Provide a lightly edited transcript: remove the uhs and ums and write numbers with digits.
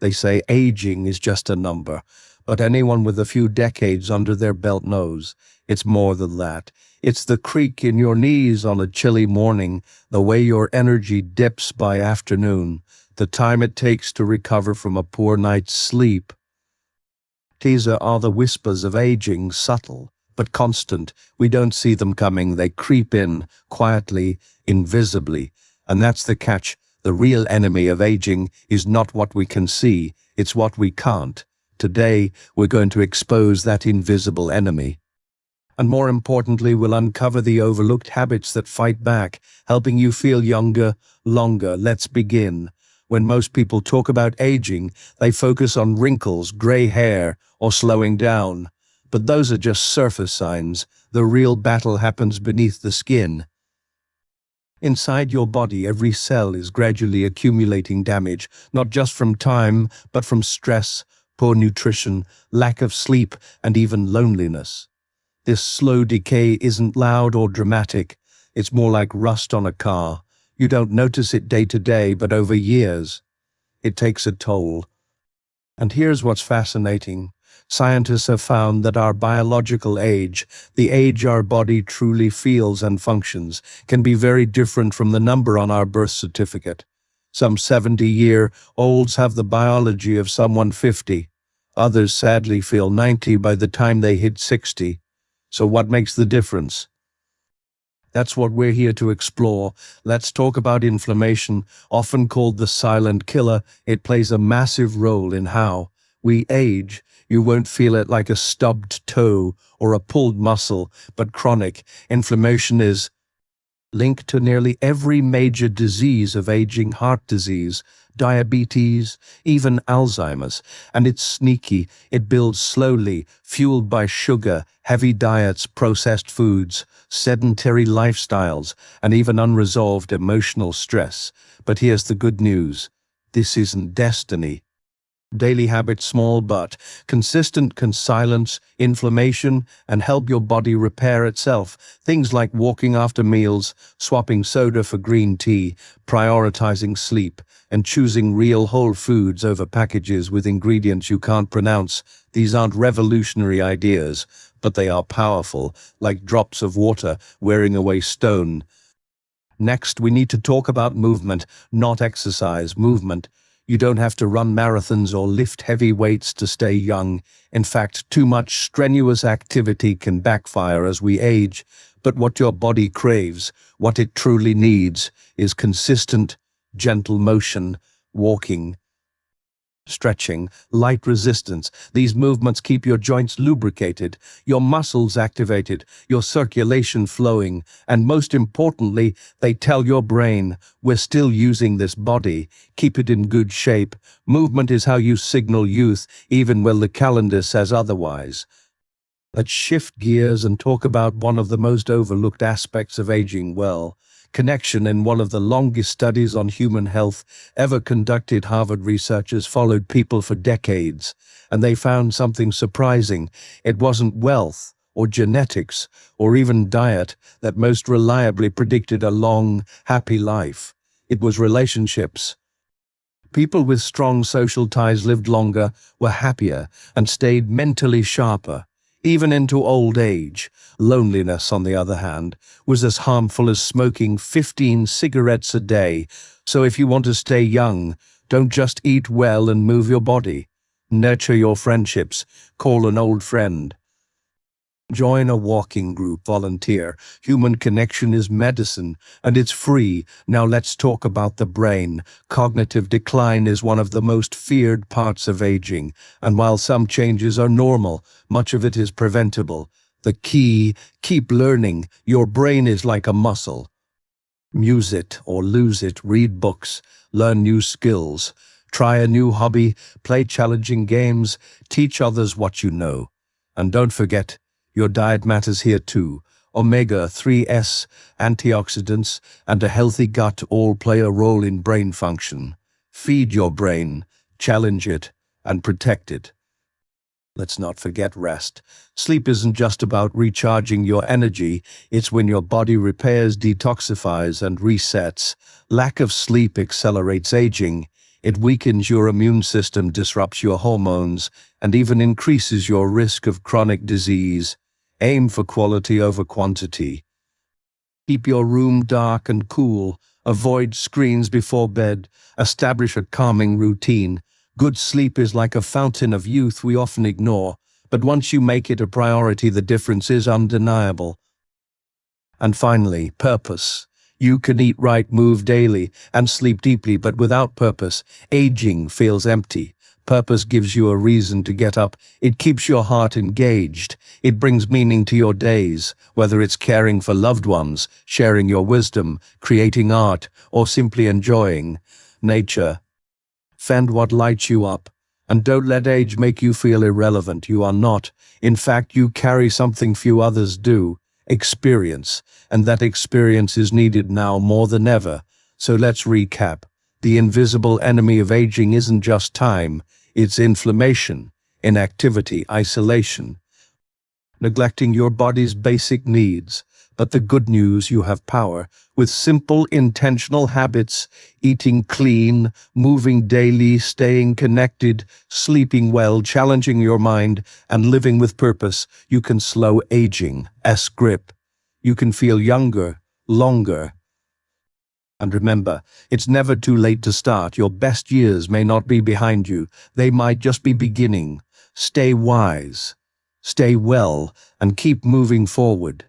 They say aging is just a number, but anyone with a few decades under their belt knows it's more than that. It's the creak in your knees on a chilly morning, the way your energy dips by afternoon, the time it takes to recover from a poor night's sleep. These are the whispers of aging, subtle but constant. We don't see them coming. They creep in, quietly, invisibly. And that's the catch. The real enemy of aging is not what we can see, it's what we can't. Today, we're going to expose that invisible enemy. And more importantly, we'll uncover the overlooked habits that fight back, helping you feel younger, longer. Let's begin. When most people talk about aging, they focus on wrinkles, gray hair, or slowing down. But those are just surface signs. The real battle happens beneath the skin. Inside your body, every cell is gradually accumulating damage, not just from time, but from stress, poor nutrition, lack of sleep, and even loneliness. This slow decay isn't loud or dramatic. It's more like rust on a car. You don't notice it day to day, but over years, it takes a toll. And here's what's fascinating. Scientists have found that our biological age, the age our body truly feels and functions, can be very different from the number on our birth certificate. Some 70-year-olds have the biology of someone 50. Others sadly feel 90 by the time they hit 60. So what makes the difference? That's what we're here to explore. Let's talk about inflammation, often called the silent killer. It plays a massive role in how we age. You won't feel it like a stubbed toe or a pulled muscle, but chronic inflammation is linked to nearly every major disease of aging: heart disease, diabetes, even Alzheimer's. And it's sneaky. It builds slowly, fueled by sugar, heavy diets, processed foods, sedentary lifestyles, and even unresolved emotional stress. But here's the good news. This isn't destiny. Daily habits, small but consistent, can silence inflammation and help your body repair itself. Things like walking after meals, swapping soda for green tea, prioritizing sleep, and choosing real whole foods over packages with ingredients you can't pronounce. These aren't revolutionary ideas, but they are powerful, like drops of water wearing away stone. Next, we need to talk about movement, not exercise, movement. You don't have to run marathons or lift heavy weights to stay young. In fact, too much strenuous activity can backfire as we age. But what your body craves, what it truly needs, is consistent, gentle motion, walking, stretching, light resistance. These movements keep your joints lubricated, your muscles activated, your circulation flowing, and most importantly, they tell your brain, we're still using this body, keep it in good shape. Movement is how you signal youth, even when the calendar says otherwise. Let's shift gears and talk about one of the most overlooked aspects of aging well: connection. In one of the longest studies on human health ever conducted, Harvard researchers followed people for decades, and they found something surprising. It wasn't wealth or genetics or even diet that most reliably predicted a long, happy life. It was relationships. People with strong social ties lived longer, were happier, and stayed mentally sharper, even into old age. Loneliness, on the other hand, was as harmful as smoking 15 cigarettes a day. So if you want to stay young, don't just eat well and move your body. Nurture your friendships. Call an old friend. Join a walking group, volunteer. Human connection is medicine, and it's free. Now let's talk about the brain. Cognitive decline is one of the most feared parts of aging, and while some changes are normal, much of it is preventable. The key: keep learning. Your brain is like a muscle. Use it or lose it. Read books, learn new skills, try a new hobby, play challenging games, teach others what you know. And don't forget, your diet matters here too. Omega-3s, antioxidants, and a healthy gut all play a role in brain function. Feed your brain, challenge it, and protect it. Let's not forget rest. Sleep isn't just about recharging your energy, it's when your body repairs, detoxifies, and resets. Lack of sleep accelerates aging. It weakens your immune system, disrupts your hormones, and even increases your risk of chronic disease. Aim for quality over quantity. Keep your room dark and cool. Avoid screens before bed. Establish a calming routine. Good sleep is like a fountain of youth we often ignore, but once you make it a priority, the difference is undeniable. And finally, purpose. You can eat right, move daily, and sleep deeply, but without purpose, aging feels empty. Purpose gives you a reason to get up. It keeps your heart engaged. It brings meaning to your days, whether it's caring for loved ones, sharing your wisdom, creating art, or simply enjoying nature. Find what lights you up. And don't let age make you feel irrelevant. You are not. In fact, you carry something few others do. Experience. And that experience is needed now more than ever. So let's recap. The invisible enemy of aging isn't just time. It's inflammation, inactivity, isolation, neglecting your body's basic needs. But the good news, you have power. With simple, intentional habits, eating clean, moving daily, staying connected, sleeping well, challenging your mind, and living with purpose, you can slow aging's grip. You can feel younger, longer. And remember, it's never too late to start. Your best years may not be behind you. They might just be beginning. Stay wise, stay well, and keep moving forward.